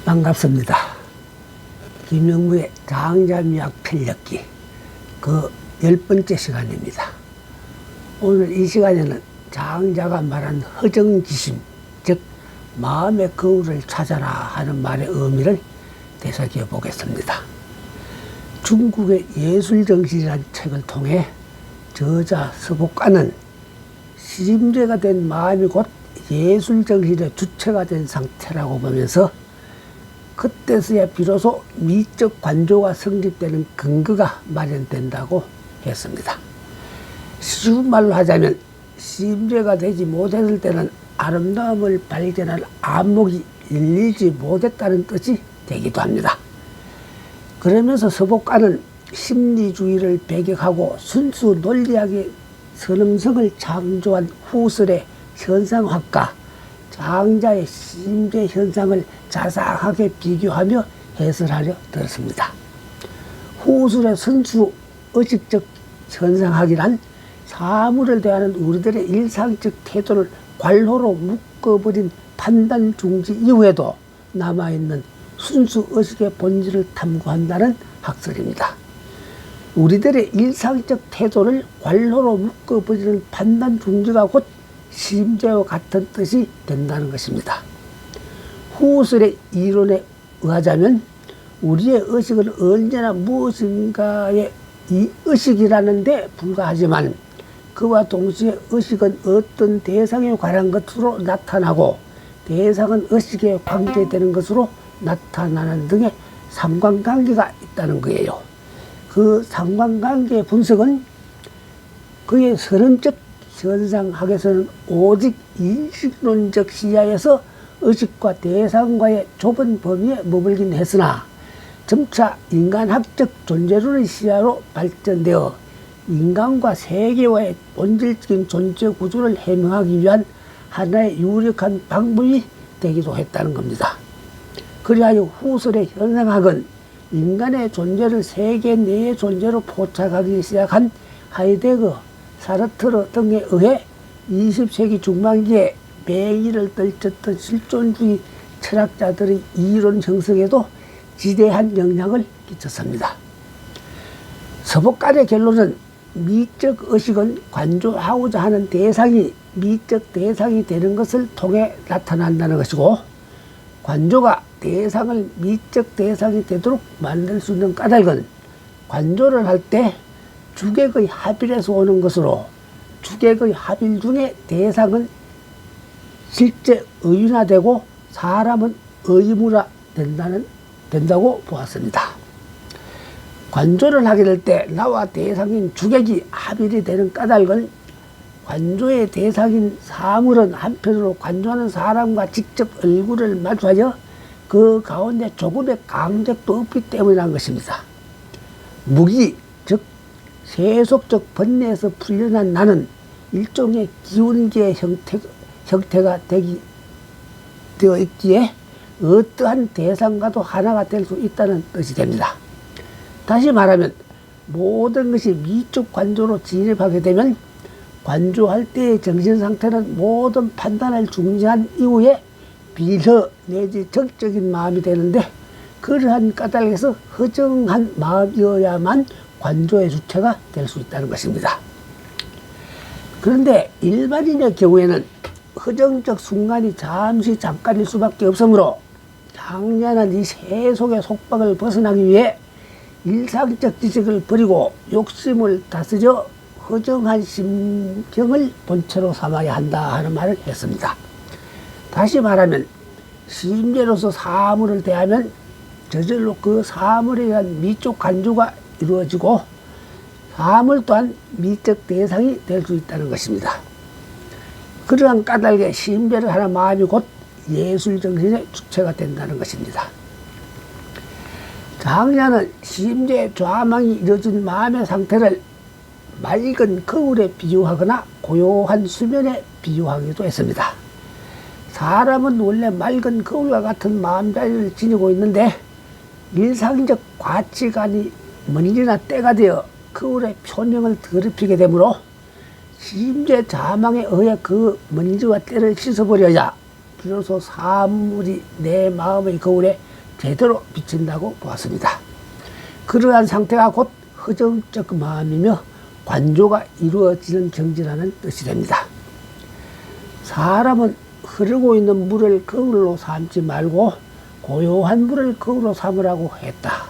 반갑습니다. 김영무의 장자미학 필력기 그 10번째 시간입니다. 오늘 이 시간에는 장자가 말한 허정지심, 즉 마음의 거울을 찾아라 하는 말의 의미를 되새겨 보겠습니다. 중국의 예술정신이라는 책을 통해 저자 서복가는 시임제가 된 마음이 곧 예술정신의 주체가 된 상태라고 보면서 그때서야 비로소 미적 관조가 성립되는 근거가 마련된다고 했습니다. 쉬운 말로 하자면 시임제가 되지 못했을 때는 아름다움을 발견할 안목이 열리지 못했다는 뜻이 되기도 합니다. 그러면서 서복가는 심리주의를 배격하고 순수 논리학의 선음성을 창조한 후설의 현상학과 장자의 시임제 현상을 자상하게 비교하며 해설하려 들었습니다. 후술의 순수 의식적 현상학이란 사물을 대하는 우리들의 일상적 태도를 관로로 묶어버린 판단 중지 이후에도 남아있는 순수 의식의 본질을 탐구한다는 학설입니다. 우리들의 일상적 태도를 관로로 묶어버리는 판단 중지가 곧 시임제와 같은 뜻이 된다는 것입니다. 후설의 이론에 의하자면 우리의 의식은 언제나 무엇인가의 이 의식이라는 데 불과하지만 그와 동시에 의식은 어떤 대상에 관한 것으로 나타나고 대상은 의식에 관계되는 것으로 나타나는 등의 상관관계가 있다는 거예요. 그 상관관계의 분석은 그의 선언적 현상학에서는 오직 인식론적 시야에서 의식과 대상과의 좁은 범위에 머물긴 했으나 점차 인간학적 존재론의 시야로 발전되어 인간과 세계와의 본질적인 존재 구조를 해명하기 위한 하나의 유력한 방법이 되기도 했다는 겁니다. 그리하여 후설의 현상학은 인간의 존재를 세계 내의 존재로 포착하기 시작한 하이데거, 사르트르 등에 의해 20세기 중반기에 맹위를 떨쳤던 실존주의 철학자들의 이론 형성에도 지대한 영향을 끼쳤습니다. 서복간의 결론은 미적 의식은 관조하고자 하는 대상이 미적 대상이 되는 것을 통해 나타난다는 것이고 관조가 대상을 미적 대상이 되도록 만들 수 있는 까닭은 관조를 할 때 주객의 합일에서 오는 것으로 주객의 합일 중에 대상은 실제 의윤화되고 사람은 의무화 된다고 보았습니다. 관조를 하게 될 때 나와 대상인 주객이 합일이 되는 까닭은 관조의 대상인 사물은 한편으로 관조하는 사람과 직접 얼굴을 마주하여 그 가운데 조금의 강적도 없기 때문이라는 것입니다. 무기, 즉 세속적 번뇌에서 풀려난 나는 일종의 기운기의 형태가 되어 있기에 어떠한 대상과도 하나가 될 수 있다는 뜻이 됩니다. 다시 말하면 모든 것이 미적 관조로 진입하게 되면 관조할 때의 정신상태는 모든 판단을 중지한 이후에 비서 내지 정적인 마음이 되는데 그러한 까닭에서 허정한 마음이어야만 관조의 주체가 될 수 있다는 것입니다. 그런데 일반인의 경우에는 허정적 순간이 잠깐일 수밖에 없으므로 장자는 이 세속의 속박을 벗어나기 위해 일상적 지식을 버리고 욕심을 다스려 허정한 심경을 본체로 삼아야 한다 하는 말을 했습니다. 다시 말하면 시임제로서 사물을 대하면 저절로 그 사물에 대한 미적 관조가 이루어지고 사물 또한 미적 대상이 될 수 있다는 것입니다. 그러한 까닭에 시임제를 하는 마음이 곧 예술정신의 주체가 된다는 것입니다. 장자는 시임제의 좌망이 이루어진 마음의 상태를 맑은 거울에 비유하거나 고요한 수면에 비유하기도 했습니다. 사람은 원래 맑은 거울과 같은 마음자리를 지니고 있는데 일상적 가치관이 먼지나 때가 되어 거울의 표면을 더럽히게 되므로 시임제 자망에 의해 그 먼지와 때를 씻어버려야 비로소 사물이 내 마음의 거울에 제대로 비친다고 보았습니다. 그러한 상태가 곧 허정적 마음이며 관조가 이루어지는 경지라는 뜻이 됩니다. 사람은 흐르고 있는 물을 거울로 삼지 말고 고요한 물을 거울로 삼으라고 했다.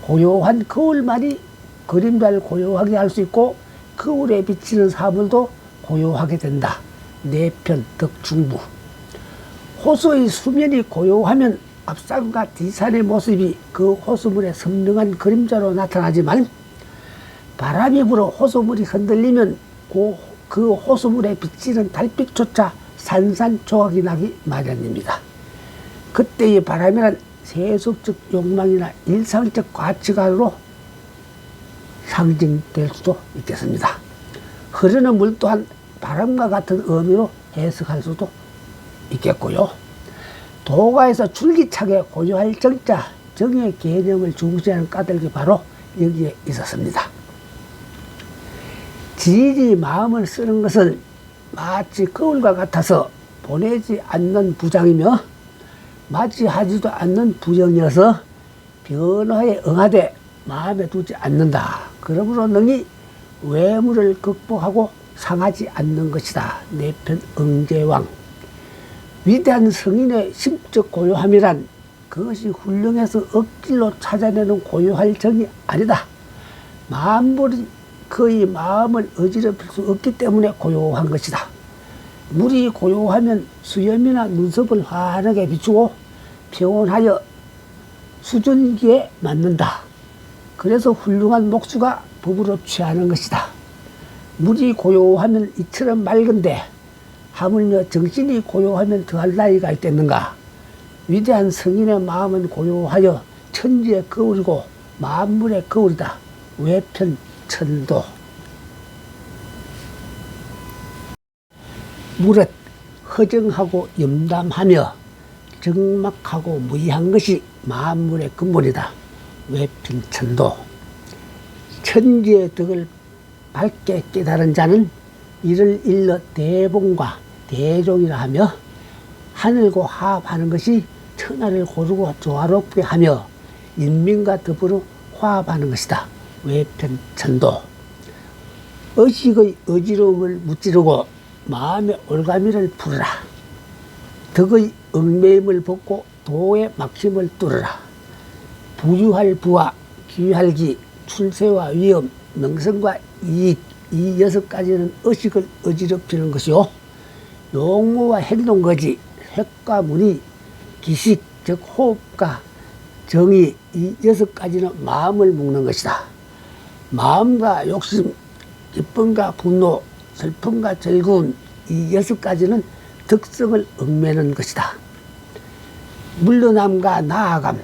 고요한 거울만이 그림자를 고요하게 할 수 있고 거울에 비치는 사물도 고요하게 된다. 내편 덕중부. 호수의 수면이 고요하면 앞산과 뒷산의 모습이 그 호수물의 선명한 그림자로 나타나지만 바람이 불어 호수물이 흔들리면 그 호수물에 비치는 달빛조차 산산조각이 나기 마련입니다. 그때의 바람이란 세속적 욕망이나 일상적 가치관으로 상징될 수도 있겠습니다. 흐르는 물 또한 바람과 같은 의미로 해석할 수도 있겠고요. 도가에서 줄기차게 고요할 정자, 정의 개념을 중시하는 까닭이 바로 여기에 있었습니다. 지일이 마음을 쓰는 것은 마치 거울과 같아서 보내지 않는 부장이며 맞이하지도 않는 부정이어서 변화에 응하되 마음에 두지 않는다. 그러므로 능히 외물을 극복하고 상하지 않는 것이다. 내편 응제왕. 위대한 성인의 심적 고요함이란 그것이 훌륭해서 억지로 찾아내는 고요할 정이 아니다. 만물이 그의 마음을 어지럽힐 수 없기 때문에 고요한 것이다. 물이 고요하면 수염이나 눈썹을 환하게 비추고 평온하여 수증기에 맞는다. 그래서 훌륭한 목수가 법으로 취하는 것이다. 물이 고요하면 이처럼 맑은데 하물며 정신이 고요하면 더할 나이가 있겠는가. 위대한 성인의 마음은 고요하여 천지의 거울이고 만물의 거울이다. 외편천도. 무릇 허정하고 염담하며 정막하고 무의한 것이 만물의 근본이다. 외편천도. 천지의 덕을 밝게 깨달은 자는 이를 일러 대봉과 대종이라 하며 하늘과 화합하는 것이 천하를 고르고 조화롭게 하며 인민과 더불어 화합하는 것이다. 외편천도. 의식의 어지러움을 무찌르고 마음의 올가미를 풀어라. 덕의 얽매임을 벗고 도의 막힘을 뚫어라. 부유할 부와 귀할 기, 출세와 위엄, 명성과 이익, 이 6가지는 의식을 어지럽히는 것이요. 용무와 행동거지, 획과 문의, 기식, 즉 호흡과 정의, 이 6가지는 마음을 묶는 것이다. 마음과 욕심, 기쁨과 분노, 슬픔과 즐거움, 이 6가지는 덕성을 얽매는 것이다. 물러남과 나아감,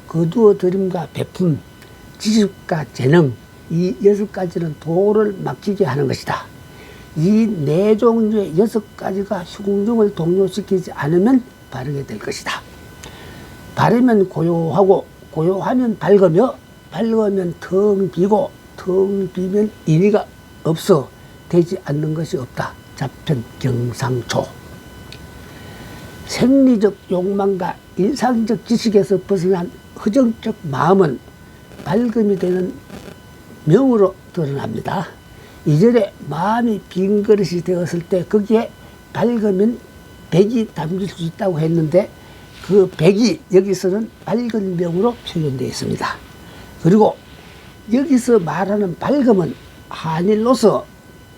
거두어들임과 베품, 지식과 재능, 이 6가지는 도를 막히게 하는 것이다. 이 4종류의 6가지가 흉중을 동요시키지 않으면 바르게 될 것이다. 바르면 고요하고 고요하면 밝으며 밝으면 텅 비고 텅 비면 인의가 없어 되지 않는 것이 없다. 자편 경상초. 생리적 욕망과 일상적 지식에서 벗어난 허정적 마음은 밝음이 되는 명으로 드러납니다. 이전에 마음이 빈 그릇이 되었을 때 거기에 밝으면 백이 담길 수 있다고 했는데 그 백이 여기서는 밝은 명으로 표현되어 있습니다. 그리고 여기서 말하는 밝음은 한일로서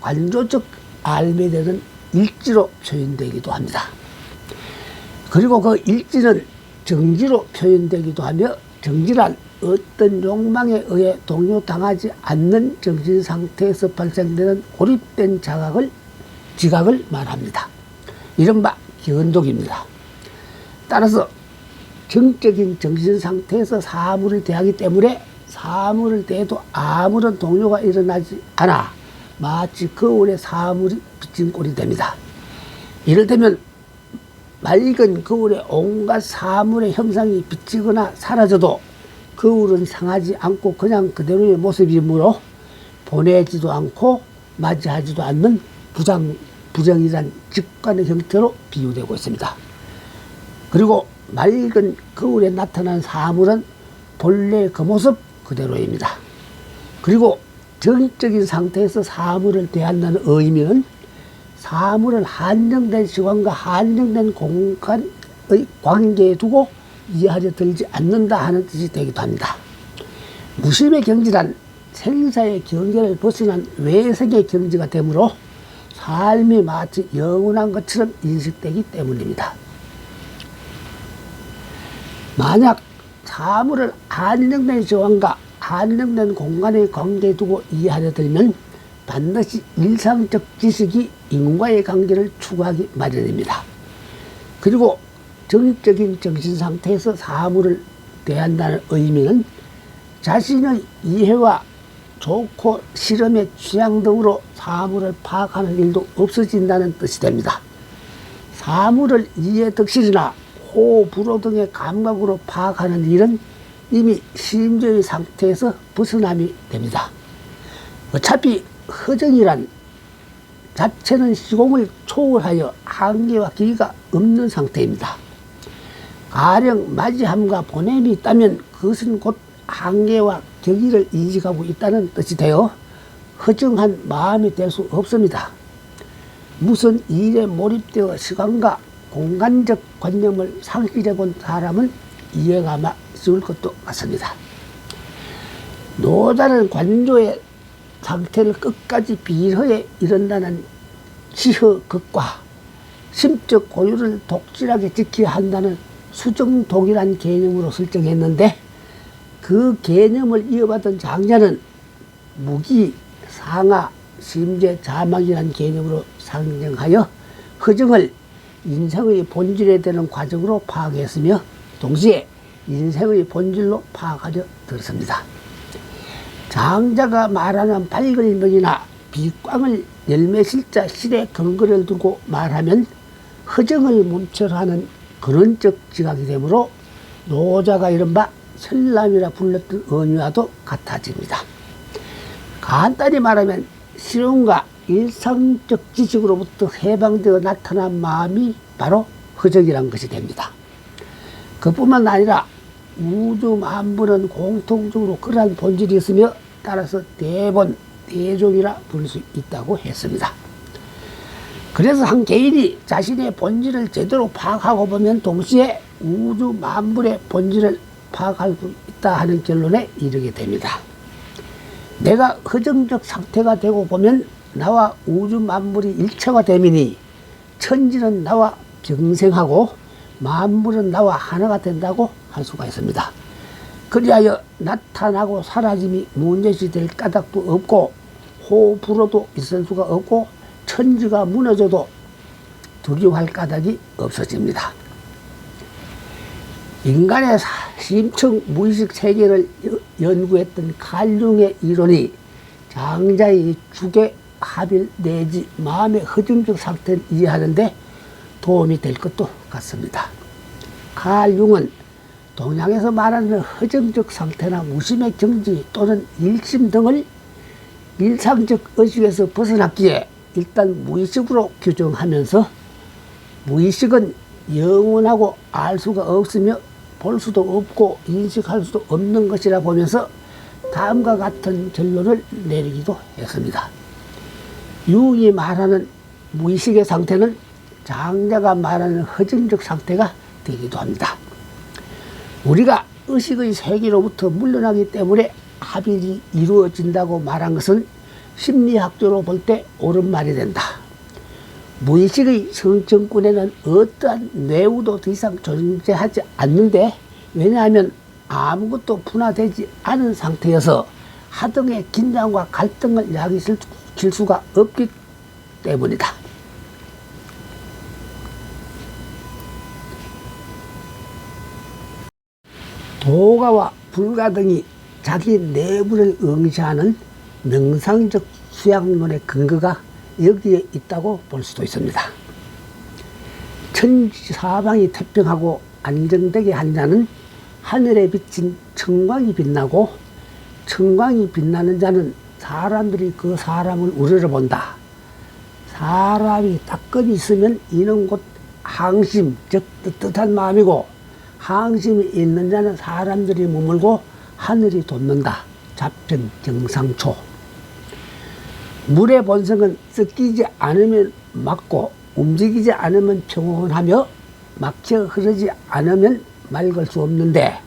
관조적 알매되는 일지로 표현되기도 합니다. 그리고 그 일지는 정지로 표현되기도 하며 정지란 어떤 욕망에 의해 동요당하지 않는 정신 상태에서 발생되는 고립된 지각을 말합니다. 이른바 견독입니다. 따라서 정적인 정신 상태에서 사물을 대하기 때문에 사물을 대해도 아무런 동요가 일어나지 않아 마치 거울에 사물이 비친 꼴이 됩니다. 이를테면 맑은 거울에 온갖 사물의 형상이 비치거나 사라져도 거울은 상하지 않고 그냥 그대로의 모습이므로 보내지도 않고 맞이하지도 않는 부정이란 직관의 형태로 비유되고 있습니다. 그리고 맑은 거울에 나타난 사물은 본래 그 모습 그대로입니다. 그리고 정적인 상태에서 사물을 대한다는 의미는 사물을 한정된 시간과 한정된 공간의 관계에 두고 이해하려 들지 않는다 하는 뜻이 되기도 합니다. 무심의 경지란 생사의 경계를 벗어난 외생의 경지가 되므로 삶이 마치 영원한 것처럼 인식되기 때문입니다. 만약 사물을 한정된 시간과 한정된 공간의 관계에 두고 이해하려 들면 반드시 일상적 지식이 인과의 관계를 추구하기 마련입니다. 그리고 정적인 정신 상태에서 사물을 대한다는 의미는 자신의 이해와 좋고 실험의 취향 등으로 사물을 파악하는 일도 없어진다는 뜻이 됩니다. 사물을 이해 덕실이나 호흡, 불호 등의 감각으로 파악하는 일은 이미 심재의 상태에서 벗어남이 됩니다. 어차피 허정이란 자체는 시공을 초월하여 한계와 길이가 없는 상태입니다. 가령 맞이함과 보냄이 있다면 그것은 곧 한계와 경의를 인식하고 있다는 뜻이 되어 허정한 마음이 될 수 없습니다. 무슨 일에 몰입되어 시간과 공간적 관념을 상실해 본 사람은 이해가 아마 쉬울 것도 같습니다. 노다는 관조의 상태를 끝까지 비허에 이른다는 지허극과 심적 고유를 독실하게 지켜야 한다는 수정독이란 개념으로 설정했는데 그 개념을 이어받은 장자는 무기, 상하, 심재, 자망이라는 개념으로 상정하여 허정을 인생의 본질에 되는 과정으로 파악했으며 동시에 인생의 본질로 파악하려 들었습니다. 장자가 말하는 밝을명이나 비광을 열매실자 실의 근거를 두고 말하면 허정을 멈춰하는 근원적 지각이 되므로 노자가 이른바 설람이라 불렀던 의미와도 같아집니다. 간단히 말하면 실험과 일상적 지식으로부터 해방되어 나타난 마음이 바로 허정이란 것이 됩니다. 그뿐만 아니라 우주 만물은 공통적으로 그러한 본질이 있으며 따라서 대본, 대종이라 부를 수 있다고 했습니다. 그래서 한 개인이 자신의 본질을 제대로 파악하고 보면 동시에 우주 만물의 본질을 파악할 수 있다 하는 결론에 이르게 됩니다. 내가 허정적 상태가 되고 보면 나와 우주 만물이 일체가 되미니 천지는 나와 병생하고 만물은 나와 하나가 된다고 할 수가 있습니다. 그리하여 나타나고 사라짐이 문제시 될 까닭도 없고 호불호도 있을 수가 없고 천지가 무너져도 두려워할 까닭이 없어집니다. 인간의 심층 무의식 세계를 연구했던 칼융의 이론이 장자의 죽의 합일 내지 마음의 허정적 상태를 이해하는데 도움이 될 것도 같습니다. 칼융은 동양에서 말하는 허정적 상태나 무심의 경지 또는 일심 등을 일상적 의식에서 벗어났기에 일단 무의식으로 규정하면서 무의식은 영원하고 알 수가 없으며 볼 수도 없고 인식할 수도 없는 것이라 보면서 다음과 같은 결론을 내리기도 했습니다. 유이 말하는 무의식의 상태는 장자가 말하는 허정적 상태가 되기도 합니다. 우리가 의식의 세계로부터 물러나기 때문에 합일이 이루어진다고 말한 것은 심리학적으로 볼 때 옳은 말이 된다. 무의식의 성정권에는 어떠한 뇌우도 더 이상 존재하지 않는데 왜냐하면 아무것도 분화되지 않은 상태여서 하등의 긴장과 갈등을 야기시킬 수가 없기 때문이다. 도가와 불가 등이 자기 내부를 응시하는 명상적 수양론의 근거가 여기에 있다고 볼 수도 있습니다. 천지 사방이 태평하고 안정되게 한 자는 하늘에 비친 청광이 빛나고 청광이 빛나는 자는 사람들이 그 사람을 우러러본다. 사람이 따끈히 있으면 이는 곧 항심, 즉 뜨뜻한 마음이고 항심이 있는 자는 사람들이 머물고 하늘이 돋는다. 자편 경상초. 물의 본성은 섞이지 않으면 맑고 움직이지 않으면 평온하며 막혀 흐르지 않으면 맑을 수 없는데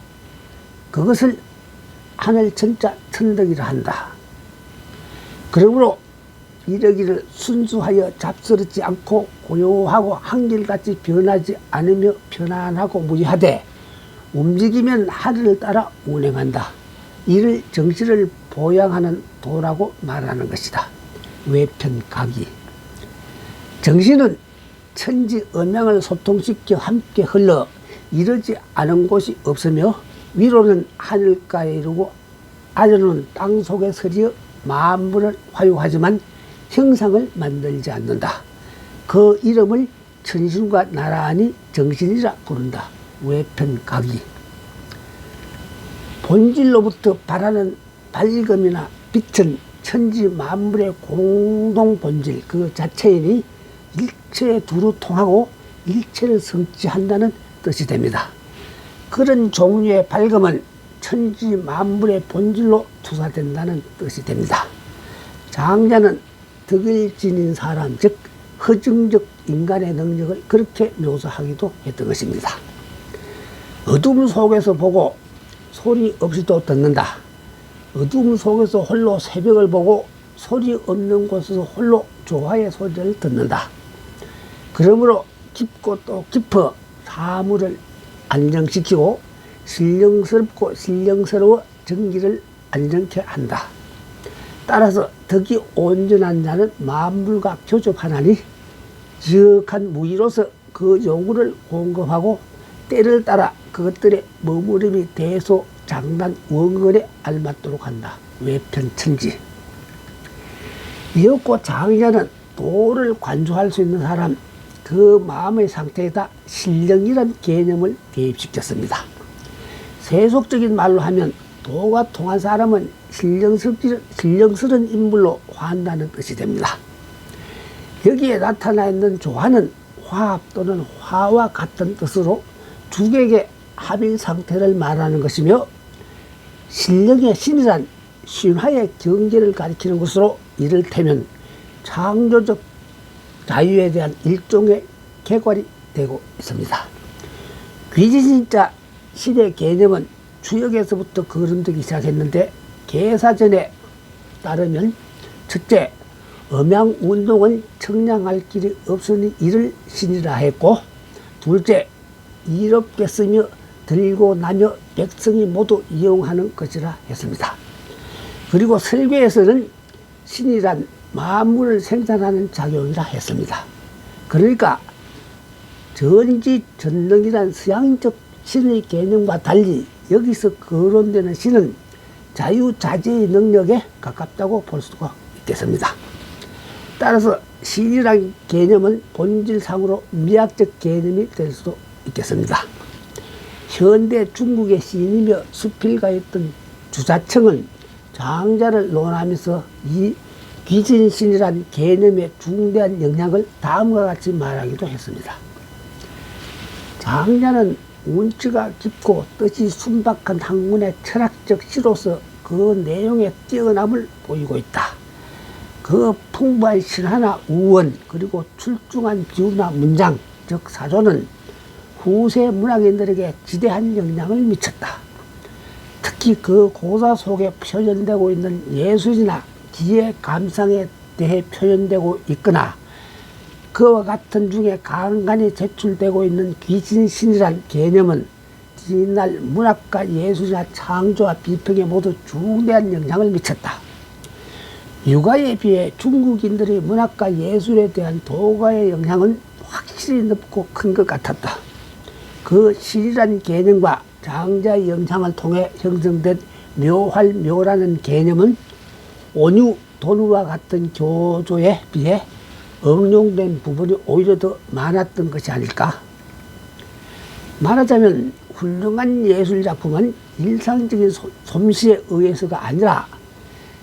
그것을 하늘 천자 천덕이라 한다. 그러므로 이러기를 순수하여 잡스럽지 않고 고요하고 한결같이 변하지 않으며 편안하고 무의하되 움직이면 하늘을 따라 운행한다. 이를 정신을 보양하는 도라고 말하는 것이다. 외편각이. 정신은 천지 음양을 소통시켜 함께 흘러 이르지 않은 곳이 없으며 위로는 하늘가에 이르고 아래로는 땅 속에 서리어 만물을 화유하지만 형상을 만들지 않는다. 그 이름을 천신과 나란히 정신이라 부른다. 외편각이. 본질로부터 발하는 밝음이나 빛은 천지 만물의 공동 본질 그 자체이니 일체에 두루 통하고 일체를 성취한다는 뜻이 됩니다. 그런 종류의 밝음은 천지 만물의 본질로 투사된다는 뜻이 됩니다. 장자는 덕을 지닌 사람, 즉 허증적 인간의 능력을 그렇게 묘사하기도 했던 것입니다. 어둠 속에서 보고 소리 없이도 듣는다. 어둠 속에서 홀로 새벽을 보고 소리 없는 곳에서 홀로 조화의 소리를 듣는다. 그러므로 깊고 또 깊어 사물을 안정시키고 신령스럽고 신령스러워 정기를 안정케 한다. 따라서 덕이 온전한 자는 만물과 교접하나니 지역한 무의로서 그 요구를 공급하고 때를 따라 그것들의 머무림이 대소 장단 원건에 알맞도록 한다. 외편천지. 이었고 장자는 도를 관조할 수 있는 사람, 그 마음의 상태에다 신령이란 개념을 대입시켰습니다. 세속적인 말로 하면 도가 통한 사람은 신령스러운 인물로 화한다는 뜻이 됩니다. 여기에 나타나 있는 조화는 화합 또는 화와 같은 뜻으로 주객의 합일 상태를 말하는 것이며 신령의 신이란 신화의 경계를 가리키는 것으로 이를테면 창조적 자유에 대한 일종의 객관이 되고 있습니다. 귀진신자 신의 개념은 주역에서부터 거론되기 시작했는데 계사전에 따르면 첫째, 음양운동은 청량할 길이 없으니 이를 신이라 했고 둘째, 이롭게 쓰며 들고 나며 백성이 모두 이용하는 것이라 했습니다. 그리고 설교에서는 신이란 만물을 생산하는 작용이라 했습니다. 그러니까 전지전능이란 서양적 신의 개념과 달리 여기서 거론되는 신은 자유자재의 능력에 가깝다고 볼 수가 있겠습니다. 따라서 신이란 개념은 본질상으로 미학적 개념이 될 수도 있겠습니다. 현대 중국의 시인이며 수필가였던 주자청은 장자를 논하면서 이 귀진신이란 개념의 중대한 영향을 다음과 같이 말하기도 했습니다. 장자는 운치가 깊고 뜻이 순박한 학문의 철학적 시로서 그 내용의 뛰어남을 보이고 있다. 그 풍부한 신화나 우원 그리고 출중한 비유나 문장 즉 사조는 후세 문학인들에게 지대한 영향을 미쳤다. 특히 그 고사 속에 표현되고 있는 예술이나 기의 감상에 대해 표현되고 있거나 그와 같은 중에 간간히 제출되고 있는 귀진신이란 개념은 지난날 문학과 예술이나 창조와 비평에 모두 중대한 영향을 미쳤다. 유가에 비해 중국인들의 문학과 예술에 대한 도가의 영향은 확실히 높고 큰 것 같았다. 그 신이란 개념과 장자의 영향을 통해 형성된 묘활묘라는 개념은 온유, 도루와 같은 교조에 비해 응용된 부분이 오히려 더 많았던 것이 아닐까. 말하자면 훌륭한 예술작품은 일상적인 솜씨에 의해서가 아니라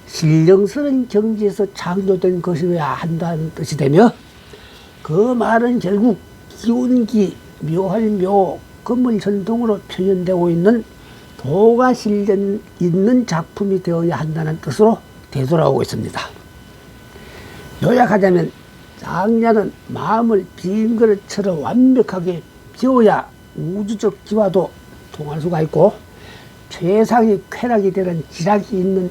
신령스러운 경지에서 창조된 것이어야 한다는 뜻이 되며 그 말은 결국 기운기, 묘할묘, 금을 전통으로 표현되고 있는 도가 실려 있는 작품이 되어야 한다는 뜻으로 되돌아오고 있습니다. 요약하자면 장자는 마음을 빈 그릇처럼 완벽하게 비워야 우주적 기와도 통할 수가 있고 최상의 쾌락이 되는 지략이 있는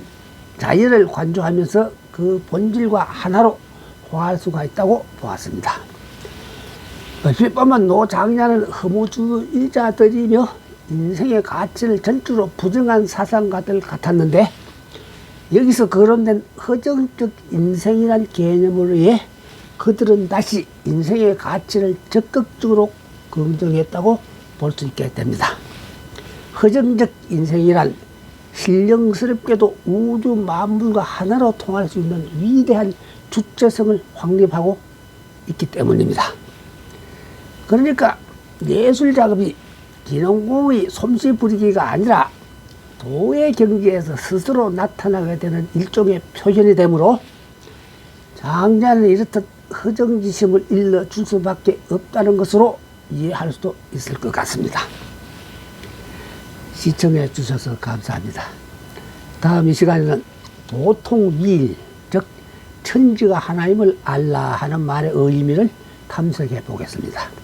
자연을 관조하면서 그 본질과 하나로 화할 수가 있다고 보았습니다. 얼핏 보면 노장자는 허무주의자들이며 인생의 가치를 전적으로 부정한 사상가들 같았는데 여기서 거론된 허정적 인생이란 개념으로 해 그들은 다시 인생의 가치를 적극적으로 긍정했다고 볼 수 있게 됩니다. 허정적 인생이란 신령스럽게도 우주 만물과 하나로 통할 수 있는 위대한 주체성을 확립하고 있기 때문입니다. 그러니까 예술 작업이 기농공의 솜씨 부리기가 아니라 도의 경지에서 스스로 나타나게 되는 일종의 표현이 되므로 장자는 이렇듯 허정지심을 일러줄 수밖에 없다는 것으로 이해할 수도 있을 것 같습니다. 시청해 주셔서 감사합니다. 다음 이 시간에는 보통위일, 즉 천지가 하나임을 알라 하는 말의 의미를 탐색해 보겠습니다.